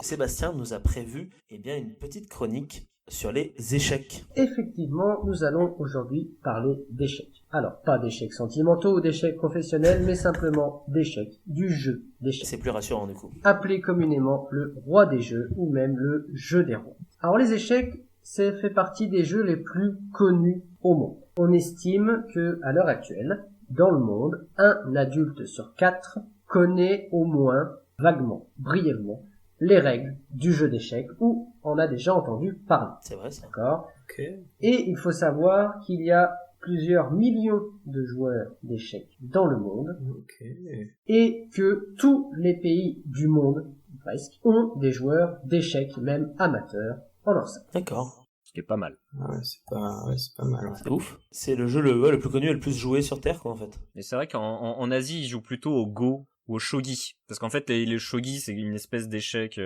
Sébastien nous a prévu une petite chronique sur les échecs. Effectivement, nous allons aujourd'hui parler d'échecs. Alors, pas d'échecs sentimentaux ou d'échecs professionnels, mais simplement d'échecs, du jeu d'échecs. C'est plus rassurant du coup. Appelé communément le roi des jeux ou même le jeu des rois. Alors les échecs, ça fait partie des jeux les plus connus au monde. On estime que, à l'heure actuelle, dans le monde, un adulte sur 4 connaît au moins, vaguement, brièvement, les règles du jeu d'échecs ou en a déjà entendu parler. C'est vrai ça. D'accord. Okay. Et il faut savoir qu'il y a plusieurs millions de joueurs d'échecs dans le monde. Okay. Et que tous les pays du monde, presque, ont des joueurs d'échecs, même amateurs, en leur sein. D'accord. Ce qui est pas mal. Ouais, c'est pas mal. Ouais. C'est ouf. C'est le jeu le plus connu et le plus joué sur Terre, quoi, en fait. Et c'est vrai qu'en Asie, ils jouent plutôt au Go ou au shogi. Parce qu'en fait, les shogi, c'est une espèce d'échec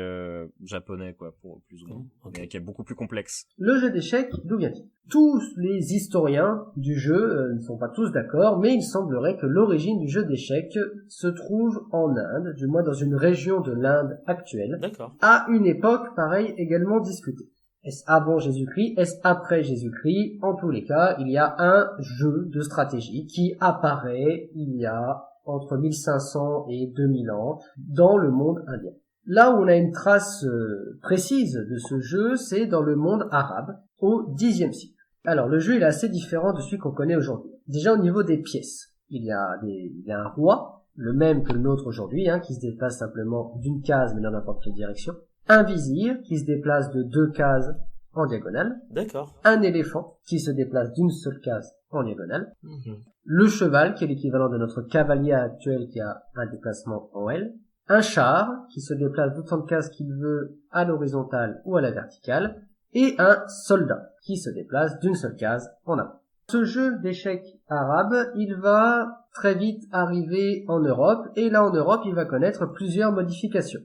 japonais, quoi, pour plus ou moins. Okay. Mais qui est beaucoup plus complexe. Le jeu d'échecs, d'où vient-il? Tous les historiens du jeu ne sont pas tous d'accord, mais il semblerait que l'origine du jeu d'échecs se trouve en Inde, du moins dans une région de l'Inde actuelle. D'accord. À une époque, pareil, également discutée. Est-ce avant Jésus-Christ? Est-ce après Jésus-Christ? En tous les cas, il y a un jeu de stratégie qui apparaît il y a entre 1500 et 2000 ans dans le monde indien. Là où on a une trace précise de ce jeu, c'est dans le monde arabe au Xe siècle. Alors le jeu il est assez différent de celui qu'on connaît aujourd'hui. Déjà au niveau des pièces, il y a un roi, le même que le nôtre aujourd'hui, qui se déplace simplement d'une case mais dans n'importe quelle direction. Un vizir qui se déplace de 2 cases en diagonale. D'accord. Un éléphant qui se déplace d'une seule case en diagonale. Le cheval qui est l'équivalent de notre cavalier actuel qui a un déplacement en L. Un char qui se déplace d'autant de cases qu'il veut à l'horizontale ou à la verticale. Et un soldat qui se déplace d'une seule case en avant. Ce jeu d'échecs arabe, il va très vite arriver en Europe, et là en Europe, il va connaître plusieurs modifications.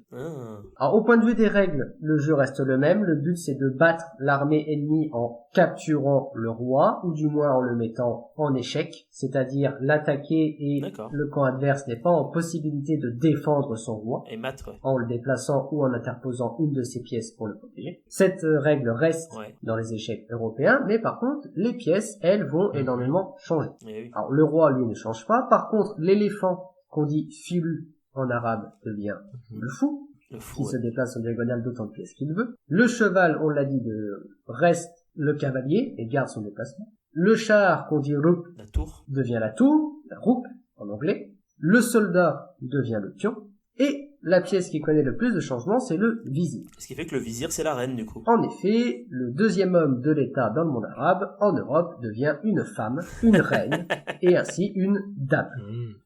Alors au point de vue des règles, le jeu reste le même, le but c'est de battre l'armée ennemie en capturant le roi, ou du moins en le mettant en échec, c'est-à-dire l'attaquer et le camp adverse n'est pas en possibilité de défendre son roi, et mat, ouais. En le déplaçant ou en interposant une de ses pièces pour le protéger. Cette règle reste dans les échecs européens, mais par contre, les pièces, elles, vont énormément changer. Oui. Alors le roi, lui, ne change pas. Par contre, l'éléphant, qu'on dit filu en arabe, devient le fou qui se déplace en diagonale d'autant de pièces qu'il veut. Le cheval, on l'a dit, reste le cavalier et garde son déplacement. Le char, qu'on dit rouk, la tour, devient la tour, la rouk en anglais. Le soldat devient le pion. Et la pièce qui connaît le plus de changements, c'est le vizir. Ce qui fait que le vizir, c'est la reine, du coup. En effet, le deuxième homme de l'État dans le monde arabe, en Europe, devient une femme, une reine, et ainsi une dame.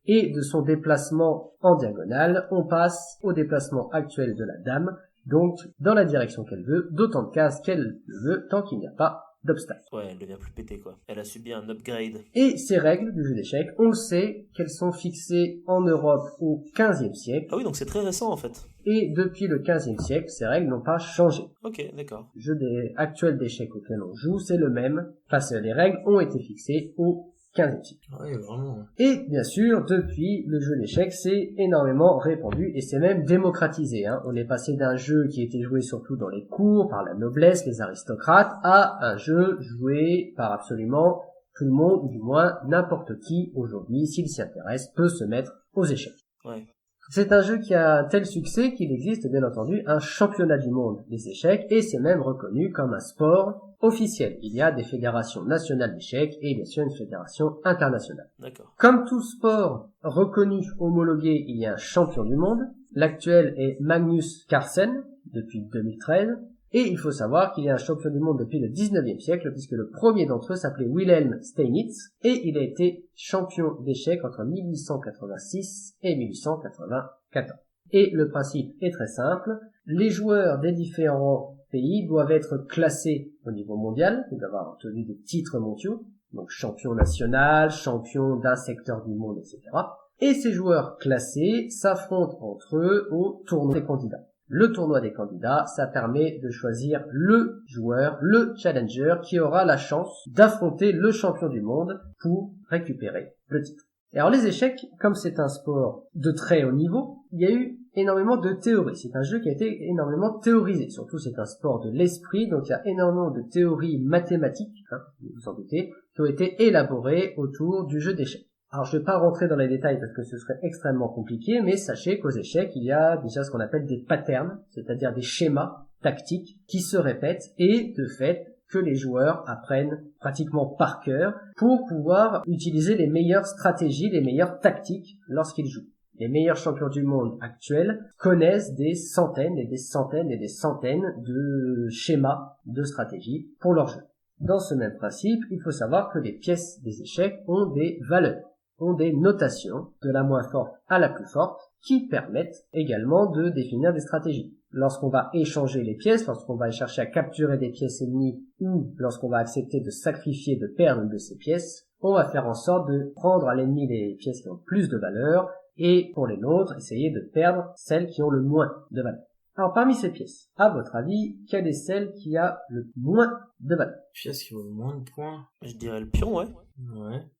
Et de son déplacement en diagonale, on passe au déplacement actuel de la dame, donc dans la direction qu'elle veut, d'autant de cases qu'elle le veut, tant qu'il n'y a pas d'obstacle. Ouais, elle devient plus pétée, quoi. Elle a subi un upgrade. Et ces règles du jeu d'échecs, on le sait qu'elles sont fixées en Europe au XVe siècle. Ah oui, donc c'est très récent, en fait. Et depuis le XVe siècle, ces règles n'ont pas changé. Ok, d'accord. Le jeu actuel d'échecs auquel on joue, c'est le même. Enfin, les règles ont été fixées au XVe siècle. Ouais, vraiment. Et bien sûr, depuis, le jeu d'échecs s'est énormément répandu et c'est même démocratisé. On est passé d'un jeu qui était joué surtout dans les cours, par la noblesse, les aristocrates, à un jeu joué par absolument tout le monde, ou du moins n'importe qui aujourd'hui, s'il s'y intéresse, peut se mettre aux échecs. Ouais. C'est un jeu qui a un tel succès qu'il existe bien entendu un championnat du monde des échecs et c'est même reconnu comme un sport officiel. Il y a des fédérations nationales d'échecs et bien sûr une fédération internationale. D'accord. Comme tout sport reconnu, homologué, il y a un champion du monde. L'actuel est Magnus Carlsen depuis 2013. Et il faut savoir qu'il y a un champion du monde depuis le 19e siècle, puisque le premier d'entre eux s'appelait Wilhelm Steinitz, et il a été champion d'échecs entre 1886 et 1894. Et le principe est très simple, les joueurs des différents pays doivent être classés au niveau mondial, ils doivent avoir obtenu des titres mondiaux, donc champion national, champion d'un secteur du monde, etc. Et ces joueurs classés s'affrontent entre eux au tournoi des candidats. Le tournoi des candidats, ça permet de choisir le joueur, le challenger qui aura la chance d'affronter le champion du monde pour récupérer le titre. Et alors les échecs, comme c'est un sport de très haut niveau, il y a eu énormément de théories. C'est un jeu qui a été énormément théorisé. Surtout, c'est un sport de l'esprit, donc il y a énormément de théories mathématiques, vous vous en doutez, qui ont été élaborées autour du jeu d'échecs. Alors je ne vais pas rentrer dans les détails parce que ce serait extrêmement compliqué, mais sachez qu'aux échecs, il y a déjà ce qu'on appelle des patterns, c'est-à-dire des schémas tactiques qui se répètent et de fait que les joueurs apprennent pratiquement par cœur pour pouvoir utiliser les meilleures stratégies, les meilleures tactiques lorsqu'ils jouent. Les meilleurs champions du monde actuels connaissent des centaines et des centaines et des centaines de schémas de stratégies pour leur jeu. Dans ce même principe, il faut savoir que les pièces des échecs ont des valeurs, ont des notations de la moins forte à la plus forte qui permettent également de définir des stratégies. Lorsqu'on va échanger les pièces, lorsqu'on va chercher à capturer des pièces ennemies ou lorsqu'on va accepter de sacrifier, de perdre une de ces pièces, on va faire en sorte de prendre à l'ennemi les pièces qui ont plus de valeur et pour les nôtres, essayer de perdre celles qui ont le moins de valeur. Alors parmi ces pièces, à votre avis, quelle est celle qui a le moins de valeur? Pièce qui vaut le moins de points. Je dirais le pion, ouais.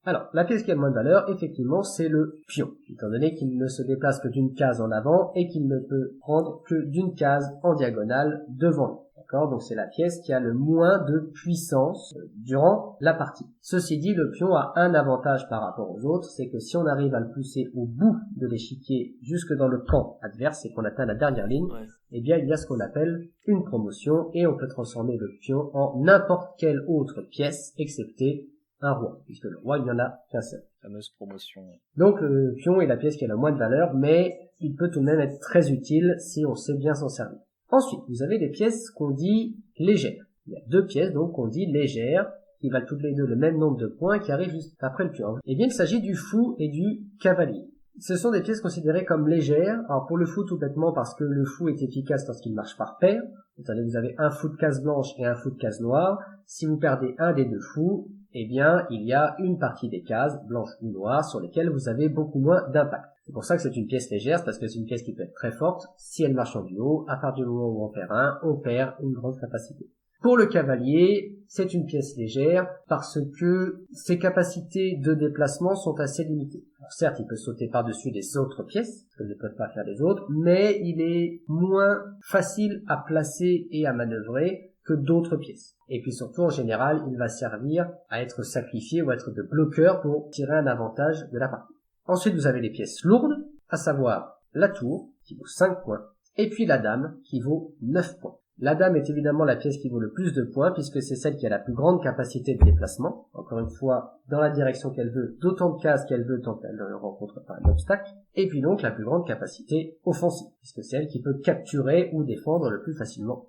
Alors, la pièce qui a le moins de valeur, effectivement, c'est le pion, étant donné qu'il ne se déplace que d'une case en avant et qu'il ne peut prendre que d'une case en diagonale devant lui. D'accord? Donc c'est la pièce qui a le moins de puissance durant la partie. Ceci dit, le pion a un avantage par rapport aux autres, c'est que si on arrive à le pousser au bout de l'échiquier jusque dans le camp adverse et qu'on atteint la dernière ligne, eh bien il y a ce qu'on appelle une promotion et on peut transformer le pion en n'importe quelle autre pièce excepté un roi, puisque le roi il n'y en a qu'un seul. Fameuse promotion. Donc le pion est la pièce qui a le moins de valeur, mais il peut tout de même être très utile si on sait bien s'en servir. Ensuite, vous avez les pièces qu'on dit légères. Il y a deux pièces donc qu'on dit légères, qui valent toutes les deux le même nombre de points, qui arrivent juste après le pion. Eh bien, il s'agit du fou et du cavalier. Ce sont des pièces considérées comme légères. Alors pour le fou, tout bêtement, parce que le fou est efficace lorsqu'il marche par paire. C'est-à-dire que vous avez un fou de case blanche et un fou de case noire. Si vous perdez un des deux fous, eh bien, il y a une partie des cases, blanches ou noires, sur lesquelles vous avez beaucoup moins d'impact. C'est pour ça que c'est une pièce légère, parce que c'est une pièce qui peut être très forte. Si elle marche en duo, à partir du moment où on perd un, on perd une grande capacité. Pour le cavalier, c'est une pièce légère parce que ses capacités de déplacement sont assez limitées. Alors certes, il peut sauter par-dessus les autres pièces, ce que ne peuvent pas faire les autres, mais il est moins facile à placer et à manœuvrer que d'autres pièces. Et puis surtout, en général, il va servir à être sacrifié ou à être de bloqueur pour tirer un avantage de la partie. Ensuite, vous avez les pièces lourdes, à savoir la tour, qui vaut 5 points, et puis la dame, qui vaut 9 points. La dame est évidemment la pièce qui vaut le plus de points, puisque c'est celle qui a la plus grande capacité de déplacement, encore une fois, dans la direction qu'elle veut, d'autant de cases qu'elle veut tant qu'elle ne rencontre pas un obstacle, et puis donc la plus grande capacité offensive, puisque c'est elle qui peut capturer ou défendre le plus facilement.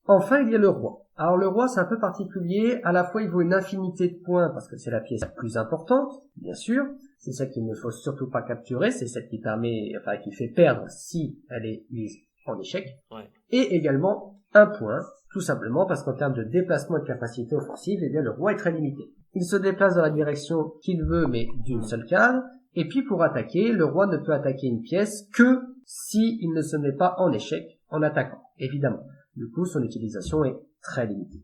Enfin, il y a le roi. Alors le roi, c'est un peu particulier, à la fois il vaut une infinité de points, parce que c'est la pièce la plus importante, bien sûr, c'est celle qu'il ne faut surtout pas capturer, c'est celle qui qui fait perdre si elle est mise en échec, et également un point, tout simplement parce qu'en termes de déplacement et de capacité offensive, eh bien le roi est très limité. Il se déplace dans la direction qu'il veut, mais d'une seule case, et puis pour attaquer, le roi ne peut attaquer une pièce que si il ne se met pas en échec en attaquant, évidemment. Du coup, son utilisation est très limitée.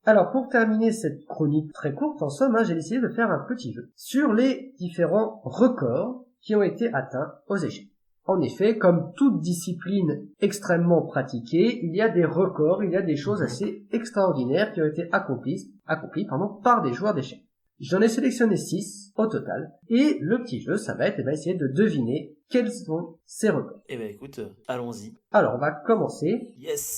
Alors, pour terminer cette chronique très courte, en somme, j'ai décidé de faire un petit jeu sur les différents records qui ont été atteints aux échecs. En effet, comme toute discipline extrêmement pratiquée, il y a des records, il y a des choses assez extraordinaires qui ont été accomplies par des joueurs d'échecs. J'en ai sélectionné 6 au total, et le petit jeu, ça va être essayer de deviner quels sont ces records. Eh ben écoute, allons-y. Alors, on va commencer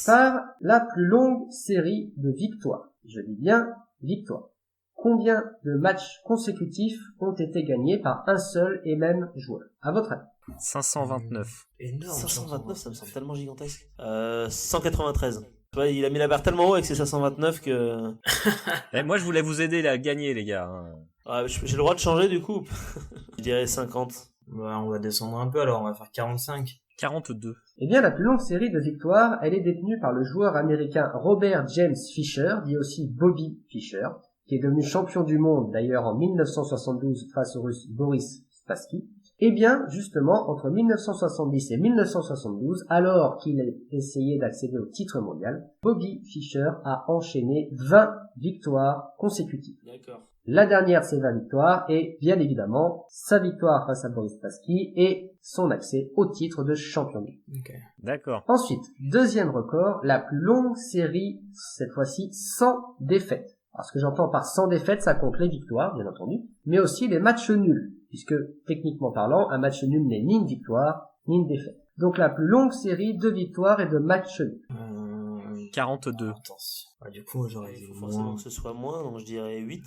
par la plus longue série de victoires. Je dis bien victoires. Combien de matchs consécutifs ont été gagnés par un seul et même joueur, à votre avis? 529. Énorme. 529, ça me semble tellement gigantesque. 193. Tu vois, il a mis la barre tellement haut avec ses 529 que... Moi, je voulais vous aider à gagner, les gars. J'ai le droit de changer, du coup. Je dirais 50. On va descendre un peu, alors on va faire 45. 42. Eh bien, la plus longue série de victoires, elle est détenue par le joueur américain Robert James Fischer, dit aussi Bobby Fischer, qui est devenu champion du monde, d'ailleurs, en 1972 face au russe Boris Spassky. Eh bien, justement, entre 1970 et 1972, alors qu'il essayait d'accéder au titre mondial, Bobby Fischer a enchaîné 20 victoires consécutives. D'accord. La dernière, c'est 20 victoires et bien évidemment sa victoire face à Boris Spassky et son accès au titre de champion du monde. Ok. D'accord. Ensuite, deuxième record, la plus longue série, cette fois-ci sans défaite. Alors ce que j'entends par sans défaite, ça compte les victoires, bien entendu, mais aussi les matchs nuls, puisque techniquement parlant, un match nul n'est ni une victoire, ni une défaite. Donc la plus longue série de victoires et de matchs nuls. 42. Attention. Ah, du coup, j'aurais Il dit faut forcément moins. que ce soit moins, donc je dirais 8.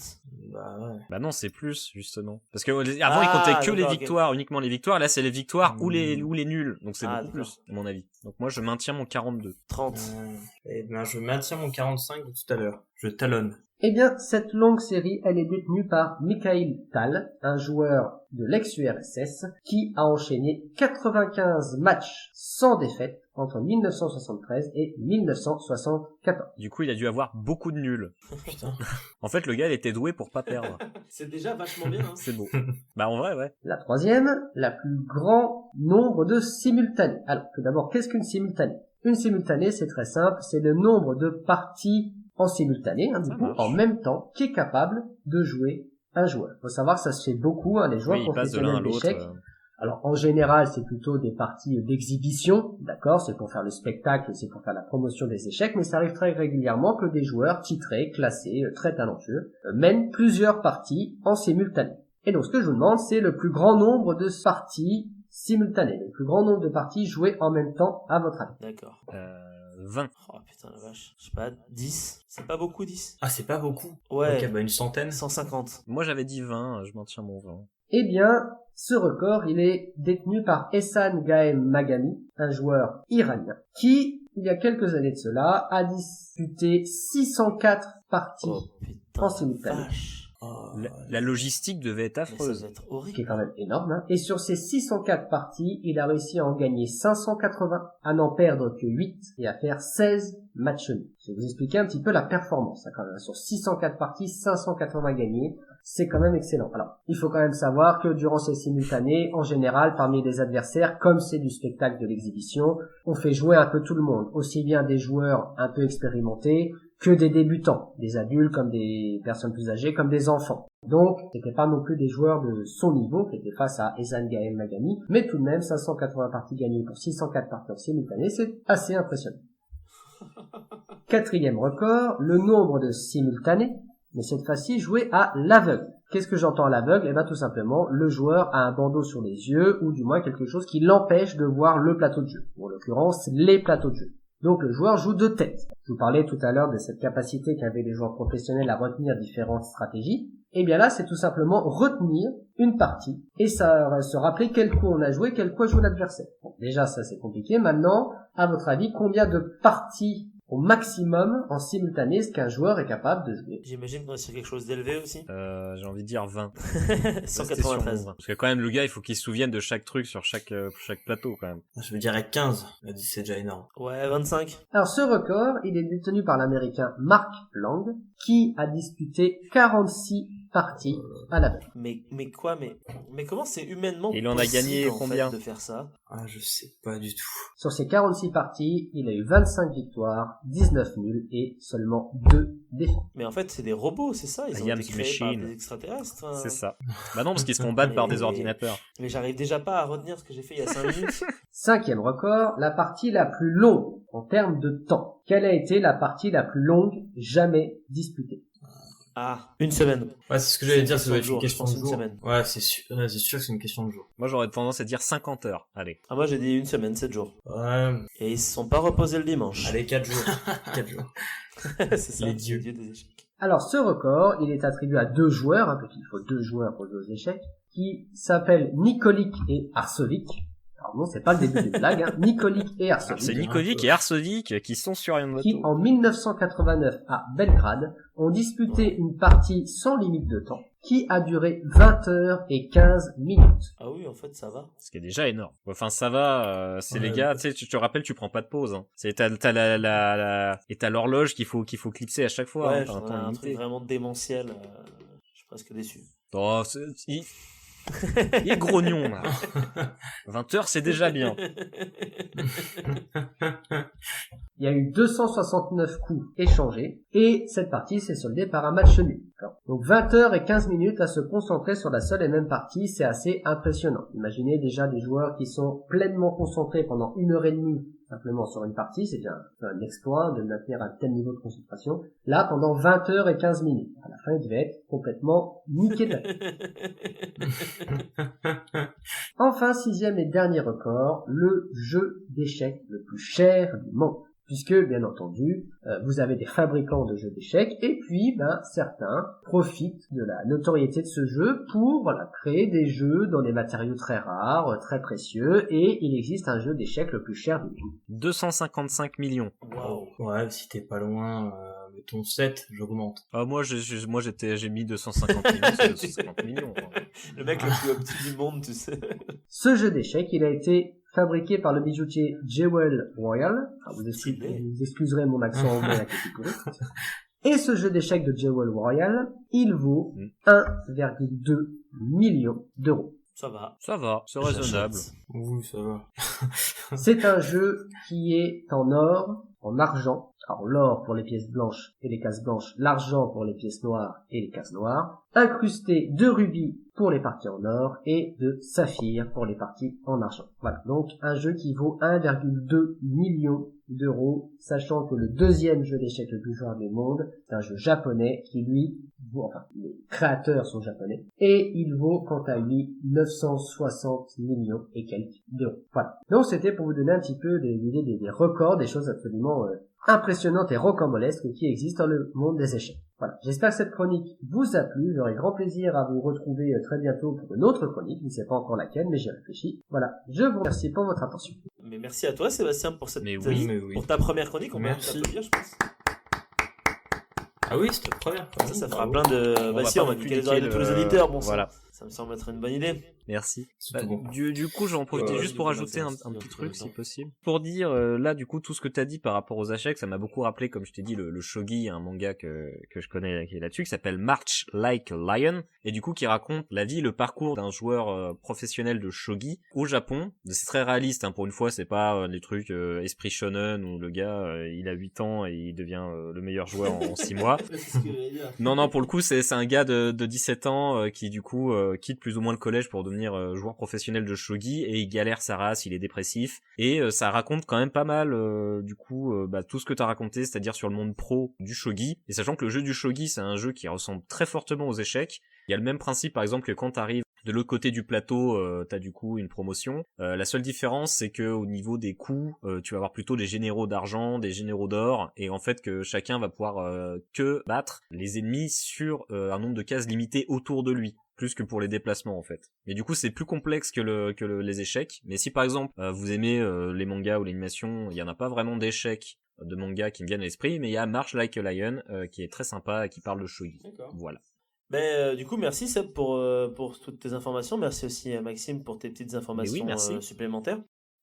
Bah ouais. Bah non, c'est plus, justement. Parce que avant, il comptait que les d'accord, victoires, uniquement les victoires. Là, c'est les victoires ou les nuls. Donc c'est beaucoup d'accord. plus, à mon avis. Donc moi, je maintiens mon 42. 30. Eh ben, je maintiens mon 45 de tout à l'heure. Je talonne. Eh bien, cette longue série, elle est détenue par Mikhail Tal, un joueur de l'ex-URSS, qui a enchaîné 95 matchs sans défaite entre 1973 et 1974. Du coup, il a dû avoir beaucoup de nuls. Putain. En fait, le gars, il était doué pour pas perdre. C'est déjà vachement bien, hein. C'est beau. Bah en vrai, ouais. La troisième, la plus grand nombre de simultanés. Alors, tout d'abord, qu'est-ce qu'une simultanée? Une simultanée, c'est très simple, c'est le nombre de parties en simultané, du coup, marche. en même temps, qui est capable de jouer un joueur. Faut savoir que ça se fait beaucoup, les joueurs Oui, il passe de l'un à professionnels l'autre. d'échecs. Alors, en général, c'est plutôt des parties d'exhibition, d'accord? C'est pour faire le spectacle, c'est pour faire la promotion des échecs, mais ça arrive très régulièrement que des joueurs titrés, classés, très talentueux, mènent plusieurs parties en simultané. Et donc, ce que je vous demande, c'est le plus grand nombre de parties simultanées, le plus grand nombre de parties jouées en même temps, à votre avis. D'accord. 20. Oh putain la vache. Je sais pas, 10. C'est pas beaucoup 10. Ah, c'est pas beaucoup. Ouais. Ok, bah une centaine. 150. Moi, j'avais dit 20, je maintiens mon 20. Eh bien, ce record, il est détenu par Ehsan Gaem Maghami, un joueur iranien, qui, il y a quelques années de cela, a disputé 604 parties Oh putain. en simultané. Vache. Oh, La logistique devait être Mais ça affreuse. doit être Ce qui est horrible. quand même énorme, hein. Et sur ces 604 parties, il a réussi à en gagner 580, à n'en perdre que 8 et à faire 16 matchs nuls. Je vais vous expliquer un petit peu la performance, hein, quand même. Sur 604 parties, 580 gagnés, c'est quand même excellent. Alors, il faut quand même savoir que durant ces simultanés, en général, parmi les adversaires, comme c'est du spectacle de l'exhibition, on fait jouer un peu tout le monde, aussi bien des joueurs un peu expérimentés que des débutants, des adultes comme des personnes plus âgées, comme des enfants. Donc, c'était pas non plus des joueurs de son niveau qui étaient face à Ehsan Gaem Maghami, mais tout de même 580 parties gagnées pour 604 parties en simultané, c'est assez impressionnant. Quatrième record, le nombre de simultanés, mais cette fois-ci joué à l'aveugle. Qu'est-ce que j'entends à l'aveugle? Eh bien tout simplement, le joueur a un bandeau sur les yeux, ou du moins quelque chose qui l'empêche de voir le plateau de jeu, ou en l'occurrence les plateaux de jeu. Donc le joueur joue de tête. Je vous parlais tout à l'heure de cette capacité qu'avaient les joueurs professionnels à retenir différentes stratégies. Et bien là, c'est tout simplement retenir une partie et ça se rappeler quel coup on a joué, quel coup a joué l'adversaire. Bon, déjà ça c'est compliqué. Maintenant, à votre avis, combien de parties au maximum en simultané est-ce qu'un joueur est capable de jouer? J'imagine qu'on est sur quelque chose d'élevé aussi. J'ai envie de dire 20. 193. Parce que quand même, le gars, il faut qu'il se souvienne de chaque truc sur chaque plateau, quand même. Je me dirais 15. Elle dit c'est déjà énorme. Ouais, 25. Alors ce record, il est détenu par l'américain Mark Lang, qui a disputé 46 parties à l'aveugle. Mais quoi, mais comment c'est humainement Il en a possible, gagné en combien fait, de faire ça? Ah, je sais pas du tout. Sur ces 46 parties, il a eu 25 victoires, 19 nuls et seulement 2 défaites. Mais en fait, c'est des robots, c'est ça? Ils ont Iam été créés par Machine. des extraterrestres. hein. C'est ça. Bah non, parce qu'ils se font battre par des Mais- ordinateurs. Mais j'arrive déjà pas à retenir ce que j'ai fait il y a 5 minutes. Cinquième record, la partie la plus longue en termes de temps. Quelle a été la partie la plus longue jamais disputée? Ah, une semaine. Ouais, c'est ce que j'allais dire, ça doit être jour, une question je de pense une jour. semaine. Ouais, c'est sûr que c'est une question de jour. Moi, j'aurais tendance à dire 50 heures. Allez. Ah, moi j'ai dit une semaine, 7 jours. Ouais, Et ils se sont pas reposés le dimanche. allez, 4 jours. 4 jours. c'est ça, Les le dieux. dieu des échecs. Alors ce record, il est attribué à 2 joueurs, parce qu'il faut 2 joueurs pour jouer aux échecs, qui s'appellent Nikolic et Arsovic. Alors non, c'est pas le début des blagues, hein. Nikolic et Alors, c'est Arsovic, Nikolic et Arsovic qui sont sur une qui moto. en 1989 à Belgrade ont disputé une partie sans limite de temps, qui a duré 20 heures et 15 minutes. Ah oui, en fait, ça va. Ce qui est déjà énorme. Enfin, ça va, c'est Ouais. les gars, tu sais, tu te rappelles, tu prends pas de pause, hein. C'est, t'as et t'as l'horloge qu'il faut clipser à chaque fois, hein. Ouais, T'as un j'en ai temps un limité. truc vraiment démentiel. Je suis presque déçu. Oh, il est grognon, là. 20 heures, c'est déjà bien. Il y a eu 269 coups échangés et cette partie s'est soldée par un match nul. Donc 20 heures et 15 minutes à se concentrer sur la seule et même partie, c'est assez impressionnant. Imaginez déjà des joueurs qui sont pleinement concentrés pendant 1 heure et demie simplement sur une partie, c'est déjà un exploit de maintenir un tel niveau de concentration. Là, pendant 20 heures et 15 minutes. À la fin, il devait être complètement niqué. Enfin, 6e et dernier record, le jeu d'échecs le plus cher du monde. Puisque, bien entendu, vous avez des fabricants de jeux d'échecs, et puis, certains profitent de la notoriété de ce jeu pour, créer des jeux dans des matériaux très rares, très précieux, et il existe un jeu d'échecs le plus cher du monde. 255 millions. Wow. Ouais, si t'es pas loin, mettons 7, j'augmente. Ah, moi, j'ai mis 250 millions, c'est 250 millions. Le mec le plus optique du monde, tu sais. Ce jeu d'échecs, il a été fabriqué par le bijoutier Jewel Royal. Vous excuserez mon accent anglais à petit peu. Et ce jeu d'échecs de Jewel Royal, il vaut 1,2 million d'euros. Ça va, c'est raisonnable. Oui, ça va. C'est un jeu qui est en or, en argent. Alors l'or pour les pièces blanches et les cases blanches, l'argent pour les pièces noires et les cases noires, incrusté de rubis pour les parties en or et de saphir pour les parties en argent. Voilà, donc un jeu qui vaut 1,2 million d'euros, sachant que le deuxième jeu d'échecs le plus joueur du monde, c'est un jeu japonais qui lui, les créateurs sont japonais, et il vaut quant à lui 960 millions et quelques d'euros. Voilà, donc c'était pour vous donner un petit peu l'idée des records, des choses absolument impressionnantes et rocambolesques qui existent dans le monde des échecs. Voilà, j'espère que cette chronique vous a plu, j'aurai grand plaisir à vous retrouver très bientôt pour une autre chronique, je ne sais pas encore laquelle, mais j'y réfléchis. Voilà, je vous remercie pour votre attention. Mais merci à toi Sébastien pour cette pour ta première chronique, on va t'applaudir, je pense. Ah oui, c'était la première. Ça fera plein de... on va niquer les oreilles de tous les auditeurs, bon voilà. Ça me semble être une bonne idée. Merci. Bon. Du coup, j'en profite juste pour ajouter un petit truc, si possible. Pour dire, là, du coup, tout ce que t'as dit par rapport aux échecs, ça m'a beaucoup rappelé, comme je t'ai dit, le shogi, un manga que je connais qui est là-dessus, qui s'appelle March Like a Lion, et du coup, qui raconte la vie, le parcours d'un joueur professionnel de shogi au Japon. C'est très réaliste, hein, pour une fois, c'est pas des trucs esprit shonen où le gars, il a 8 ans et il devient le meilleur joueur en 6 mois. Non, pour le coup, c'est un gars de 17 ans qui, du coup, quitte plus ou moins le collège pour devenir joueur professionnel de shogi, et il galère sa race, il est dépressif, et ça raconte quand même pas mal tout ce que t'as raconté, c'est-à-dire sur le monde pro du shogi, et sachant que le jeu du shogi, c'est un jeu qui ressemble très fortement aux échecs. Il y a le même principe, par exemple, que quand t'arrives de l'autre côté du plateau, t'as du coup une promotion. La seule différence, c'est que au niveau des coups, tu vas avoir plutôt des généraux d'argent, des généraux d'or, et en fait que chacun va pouvoir que battre les ennemis sur un nombre de cases limité autour de lui, plus que pour les déplacements en fait. Mais du coup, c'est plus complexe que les échecs. Mais si par exemple vous aimez les mangas ou l'animation, il y en a pas vraiment d'échecs de mangas qui me viennent à l'esprit, mais il y a March Like a Lion qui est très sympa et qui parle de shogi. D'accord. Voilà. Du coup, merci Seb pour toutes tes informations. Merci aussi à Maxime pour tes petites informations supplémentaires.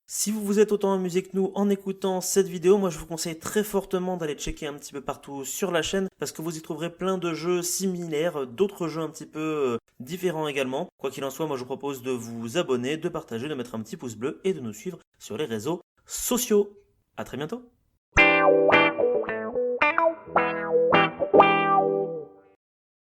Si vous vous êtes autant amusé que nous en écoutant cette vidéo, moi je vous conseille très fortement d'aller checker un petit peu partout sur la chaîne parce que vous y trouverez plein de jeux similaires, d'autres jeux un petit peu différents également. Quoi qu'il en soit, moi je vous propose de vous abonner, de partager, de mettre un petit pouce bleu et de nous suivre sur les réseaux sociaux. À très bientôt.